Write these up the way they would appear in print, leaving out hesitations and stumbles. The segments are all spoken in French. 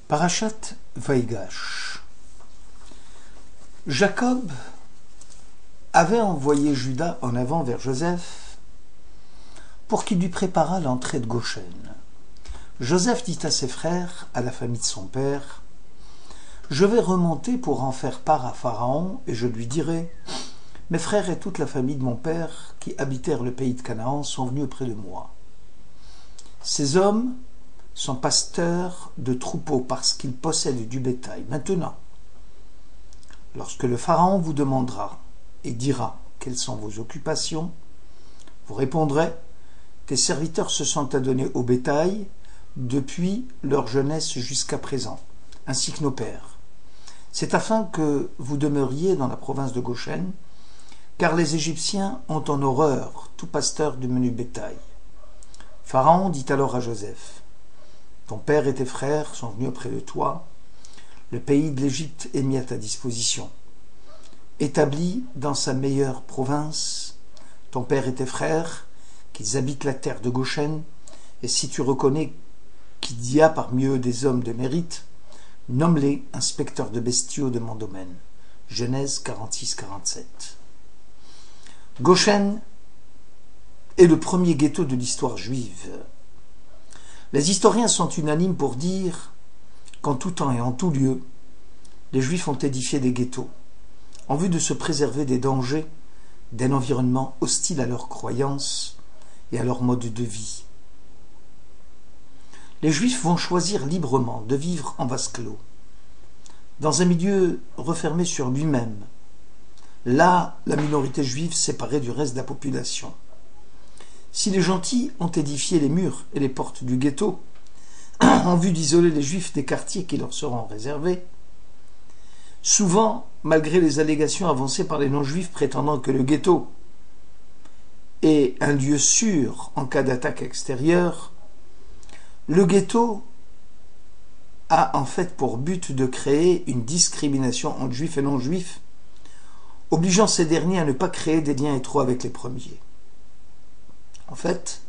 Parashat Vaïgash. Jacob avait envoyé Juda en avant vers Joseph pour qu'il lui préparât l'entrée de Goshen. Joseph dit à ses frères, à la famille de son père, « Je vais remonter pour en faire part à Pharaon, et je lui dirai, « Mes frères et toute la famille de mon père qui habitèrent le pays de Canaan sont venus auprès de moi. Ces hommes sont pasteurs de troupeaux parce qu'ils possèdent du bétail. Maintenant, lorsque le Pharaon vous demandera et dira quelles sont vos occupations, vous répondrez, tes serviteurs se sont adonnés au bétail depuis leur jeunesse jusqu'à présent, ainsi que nos pères. C'est afin que vous demeuriez dans la province de Goshen, car les Égyptiens ont en horreur tout pasteur du menu bétail. Pharaon dit alors à Joseph, ton père et tes frères sont venus auprès de toi, le pays de l'Égypte est mis à ta disposition. Établis dans sa meilleure province, ton père et tes frères, qu'ils habitent la terre de Goshen, et si tu reconnais qu'il y a parmi eux des hommes de mérite, nomme-les inspecteurs de bestiaux de mon domaine. Genèse 46-47. Goshen est le premier ghetto de l'histoire juive. Les historiens sont unanimes pour dire qu'en tout temps et en tout lieu, les Juifs ont édifié des ghettos, en vue de se préserver des dangers d'un environnement hostile à leurs croyances et à leur mode de vie. Les Juifs vont choisir librement de vivre en vase clos, dans un milieu refermé sur lui-même, là la minorité juive séparée du reste de la population. Si les gentils ont édifié les murs et les portes du ghetto, en vue d'isoler les Juifs des quartiers qui leur seront réservés, souvent, malgré les allégations avancées par les non-juifs prétendant que le ghetto est un lieu sûr en cas d'attaque extérieure, le ghetto a en fait pour but de créer une discrimination entre juifs et non-juifs, obligeant ces derniers à ne pas créer des liens étroits avec les premiers. En fait,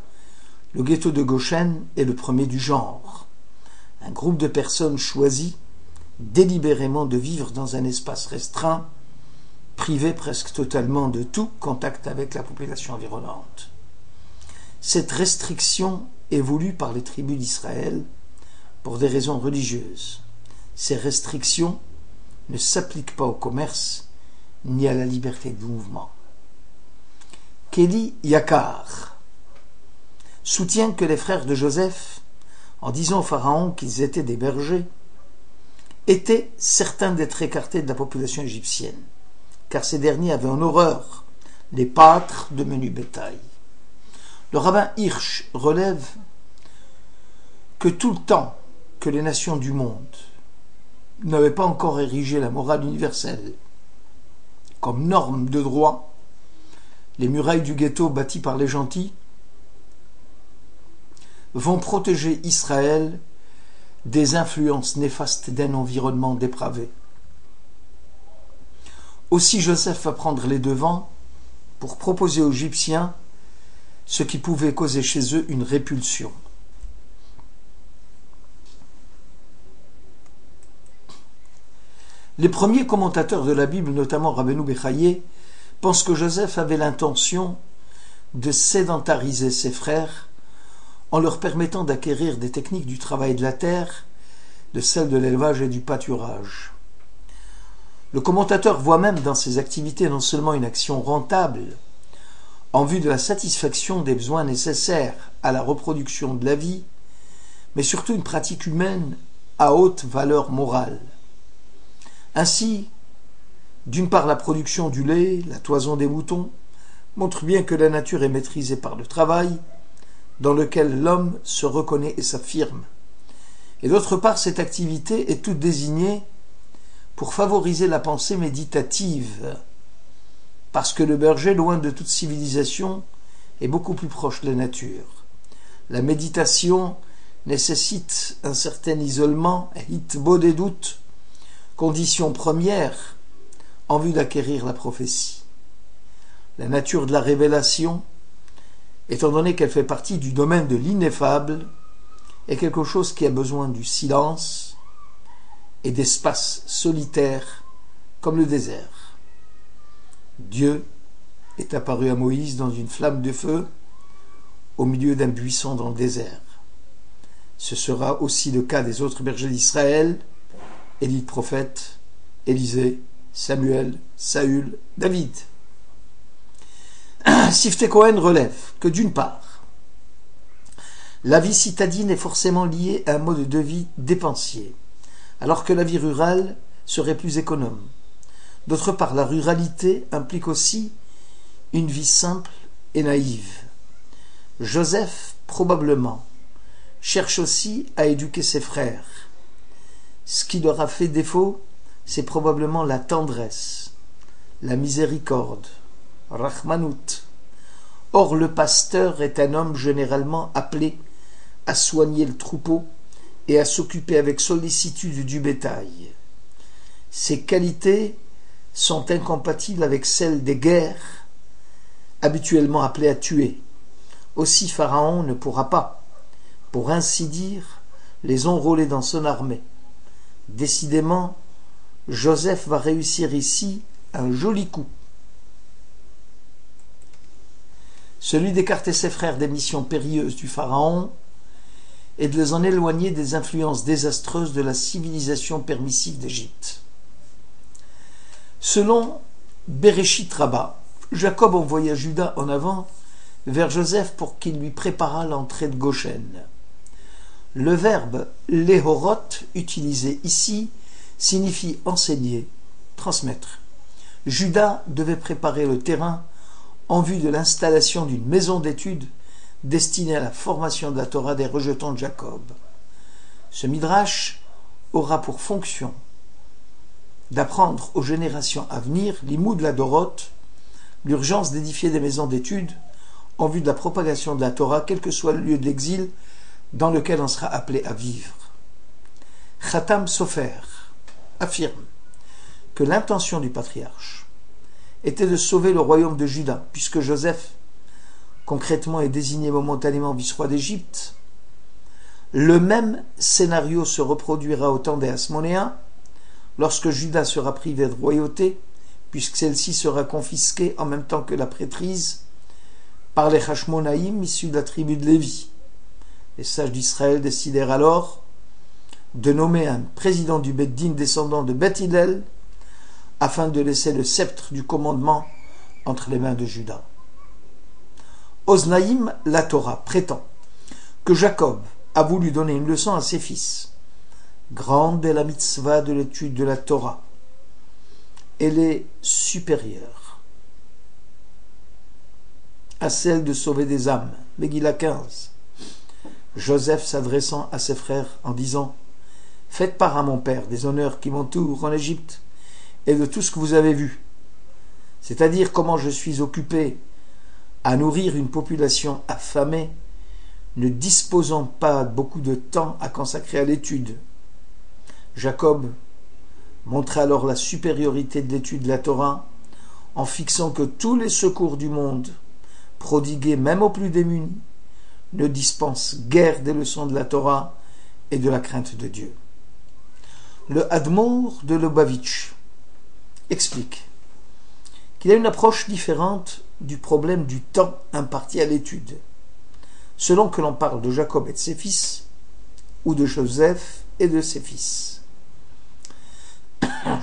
le ghetto de Goshen est le premier du genre. Un groupe de personnes choisit délibérément de vivre dans un espace restreint, privé presque totalement de tout contact avec la population environnante. Cette restriction est voulue par les tribus d'Israël pour des raisons religieuses. Ces restrictions ne s'appliquent pas au commerce ni à la liberté de mouvement. Kelly Yakar soutient que les frères de Joseph, en disant au Pharaon qu'ils étaient des bergers, étaient certains d'être écartés de la population égyptienne, car ces derniers avaient en horreur les pâtres de menu bétail. Le rabbin Hirsch relève que tout le temps que les nations du monde n'avaient pas encore érigé la morale universelle comme norme de droit, les murailles du ghetto bâties par les gentils vont protéger Israël des influences néfastes d'un environnement dépravé. Aussi Joseph va prendre les devants pour proposer aux Égyptiens ce qui pouvait causer chez eux une répulsion. Les premiers commentateurs de la Bible, notamment Rabbeinu Bechaye, pensent que Joseph avait l'intention de sédentariser ses frères en leur permettant d'acquérir des techniques du travail de la terre, de celles de l'élevage et du pâturage. Le commentateur voit même dans ces activités non seulement une action rentable, en vue de la satisfaction des besoins nécessaires à la reproduction de la vie, mais surtout une pratique humaine à haute valeur morale. Ainsi, d'une part la production du lait, la toison des moutons, montre bien que la nature est maîtrisée par le travail, dans lequel l'homme se reconnaît et s'affirme. Et d'autre part, cette activité est toute désignée pour favoriser la pensée méditative, parce que le berger, loin de toute civilisation, est beaucoup plus proche de la nature. La méditation nécessite un certain isolement, hitbo des doutes, condition première en vue d'acquérir la prophétie. La nature de la révélation, étant donné qu'elle fait partie du domaine de l'ineffable, est quelque chose qui a besoin du silence, et d'espaces solitaires comme le désert. Dieu est apparu à Moïse dans une flamme de feu au milieu d'un buisson dans le désert. Ce sera aussi le cas des autres bergers d'Israël, Élie le prophète, Élisée, Samuel, Saül, David. Sifte Cohen relève que d'une part, la vie citadine est forcément liée à un mode de vie dépensier, alors que la vie rurale serait plus économe. D'autre part, la ruralité implique aussi une vie simple et naïve. Joseph, probablement, cherche aussi à éduquer ses frères. Ce qui leur a fait défaut, c'est probablement la tendresse, la miséricorde, Rachmanout. Or, le pasteur est un homme généralement appelé à soigner le troupeau et à s'occuper avec sollicitude du bétail. Ces qualités sont incompatibles avec celles des guerres, habituellement appelées à tuer. Aussi Pharaon ne pourra pas, pour ainsi dire, les enrôler dans son armée. Décidément, Joseph va réussir ici un joli coup. Celui d'écarter ses frères des missions périlleuses du Pharaon et de les en éloigner des influences désastreuses de la civilisation permissive d'Égypte. Selon Bereshit Rabbah, Jacob envoya Juda en avant vers Joseph pour qu'il lui préparât l'entrée de Goshen. Le verbe léhorot utilisé ici signifie enseigner, transmettre. Juda devait préparer le terrain en vue de l'installation d'une maison d'études destinée à la formation de la Torah des rejetants de Jacob. Ce midrash aura pour fonction d'apprendre aux générations à venir l'imoud la Dorot, l'urgence d'édifier des maisons d'études en vue de la propagation de la Torah, quel que soit le lieu de l'exil dans lequel on sera appelé à vivre. Khatam Sofer affirme que l'intention du patriarche était de sauver le royaume de Juda, puisque Joseph, concrètement, est désigné momentanément vice-roi d'Égypte. Le même scénario se reproduira au temps des Hasmonéens, lorsque Juda sera privé de royauté, puisque celle-ci sera confisquée en même temps que la prêtrise par les Hashmonaïm issus de la tribu de Lévi. Les sages d'Israël décidèrent alors de nommer un président du Beth Din descendant de Beth Hillel afin de laisser le sceptre du commandement entre les mains de Juda. Oznaïm, la Torah, prétend que Jacob a voulu donner une leçon à ses fils. Grande est la mitzvah de l'étude de la Torah. Elle est supérieure à celle de sauver des âmes. Megillah 15. Joseph s'adressant à ses frères en disant « Faites part à mon père des honneurs qui m'entourent en Égypte et de tout ce que vous avez vu, c'est-à-dire comment je suis occupé à nourrir une population affamée, ne disposant pas beaucoup de temps à consacrer à l'étude. » Jacob montrait alors la supériorité de l'étude de la Torah en fixant que tous les secours du monde, prodigués même aux plus démunis, ne dispensent guère des leçons de la Torah et de la crainte de Dieu. Le Admour de Lubavitch explique qu'il y a une approche différente du problème du temps imparti à l'étude, selon que l'on parle de Jacob et de ses fils, ou de Joseph et de ses fils.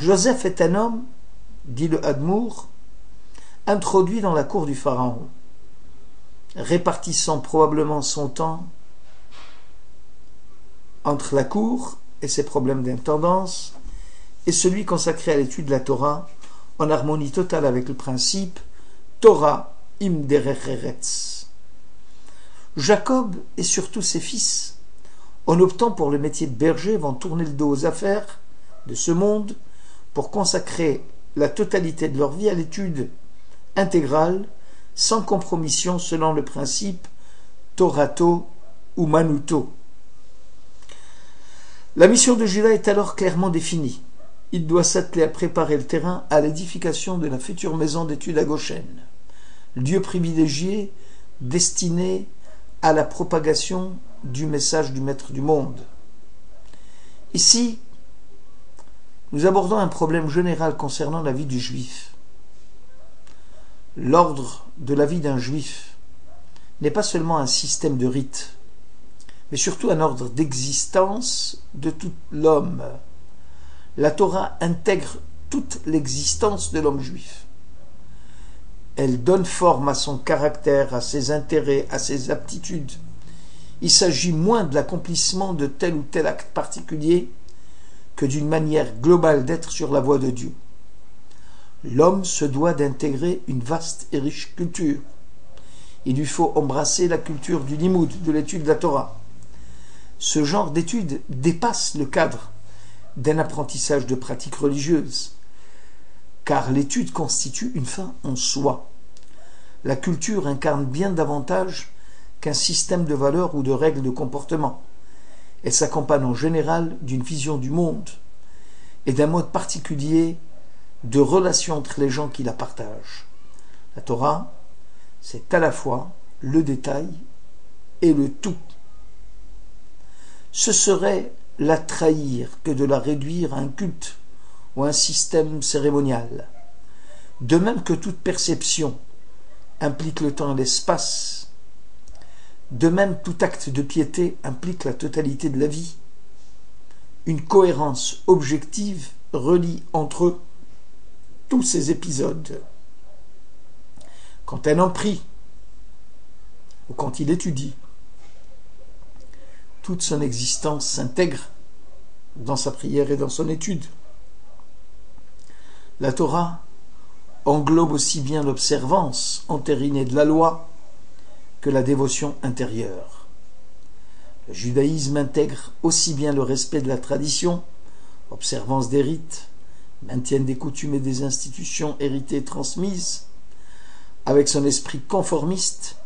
Joseph est un homme, dit le Admour, introduit dans la cour du Pharaon, répartissant probablement son temps entre la cour et ses problèmes d'intendance et celui consacré à l'étude de la Torah, en harmonie totale avec le principe Torah im derech eretz. Jacob et surtout ses fils, en optant pour le métier de berger, vont tourner le dos aux affaires de ce monde pour consacrer la totalité de leur vie à l'étude intégrale, sans compromission, selon le principe Torato ou Manuto. La mission de Juda est alors clairement définie. Il doit s'atteler à préparer le terrain à l'édification de la future maison d'études à Goshen, lieu privilégié destiné à la propagation du message du Maître du monde. Ici, nous abordons un problème général concernant la vie du juif. L'ordre de la vie d'un juif n'est pas seulement un système de rites, mais surtout un ordre d'existence de tout l'homme. La Torah intègre toute l'existence de l'homme juif. Elle donne forme à son caractère, à ses intérêts, à ses aptitudes. Il s'agit moins de l'accomplissement de tel ou tel acte particulier que d'une manière globale d'être sur la voie de Dieu. L'homme se doit d'intégrer une vaste et riche culture. Il lui faut embrasser la culture du limoud, de l'étude de la Torah. Ce genre d'étude dépasse le cadre d'un apprentissage de pratiques religieuses, car l'étude constitue une fin en soi. La culture incarne bien davantage qu'un système de valeurs ou de règles de comportement. Elle s'accompagne en général d'une vision du monde et d'un mode particulier de relation entre les gens qui la partagent. La Torah, c'est à la fois le détail et le tout. Ce serait la trahir que de la réduire à un culte ou à un système cérémonial. De même que toute perception implique le temps et l'espace, de même tout acte de piété implique la totalité de la vie. Une cohérence objective relie entre eux tous ces épisodes. Quand un homme prie, ou quand il étudie, toute son existence s'intègre dans sa prière et dans son étude. La Torah englobe aussi bien l'observance entérinée de la loi que la dévotion intérieure. Le judaïsme intègre aussi bien le respect de la tradition, observance des rites, maintien des coutumes et des institutions héritées et transmises, avec son esprit conformiste,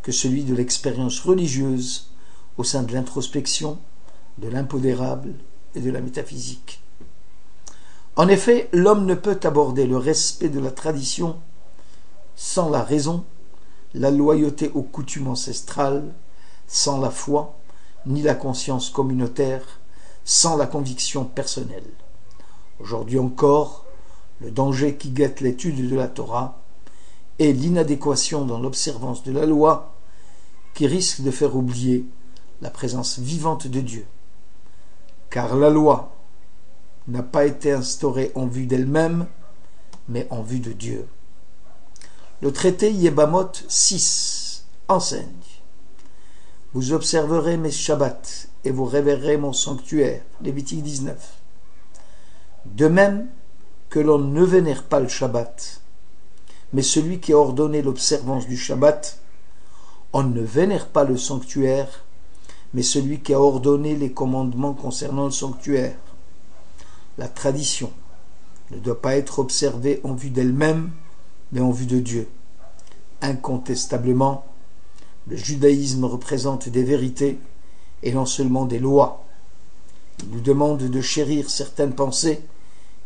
que celui de l'expérience religieuse au sein de l'introspection, de l'impondérable et de la métaphysique. En effet, l'homme ne peut aborder le respect de la tradition sans la raison, la loyauté aux coutumes ancestrales, sans la foi, ni la conscience communautaire, sans la conviction personnelle. Aujourd'hui encore, le danger qui guette l'étude de la Torah est l'inadéquation dans l'observance de la loi qui risque de faire oublier la présence vivante de Dieu. Car la loi n'a pas été instaurée en vue d'elle-même, mais en vue de Dieu. Le traité Yebamot 6 enseigne: vous observerez mes Shabbats et vous révérerez mon sanctuaire. Lévitique 19. De même que l'on ne vénère pas le Shabbat, mais celui qui a ordonné l'observance du Shabbat, on ne vénère pas le sanctuaire, mais celui qui a ordonné les commandements concernant le sanctuaire. La tradition ne doit pas être observée en vue d'elle-même, mais en vue de Dieu. Incontestablement, le judaïsme représente des vérités et non seulement des lois. Il nous demande de chérir certaines pensées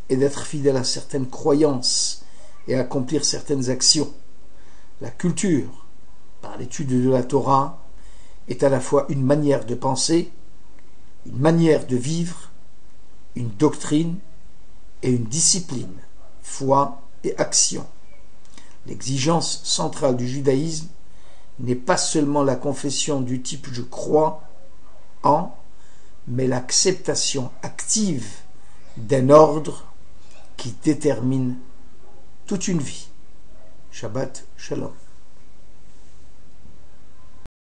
et d'être fidèle à certaines croyances et à accomplir certaines actions. La culture, par l'étude de la Torah, est à la fois une manière de penser, une manière de vivre, une doctrine et une discipline, foi et action. L'exigence centrale du judaïsme n'est pas seulement la confession du type « je crois en », mais l'acceptation active d'un ordre qui détermine toute une vie. Shabbat Shalom.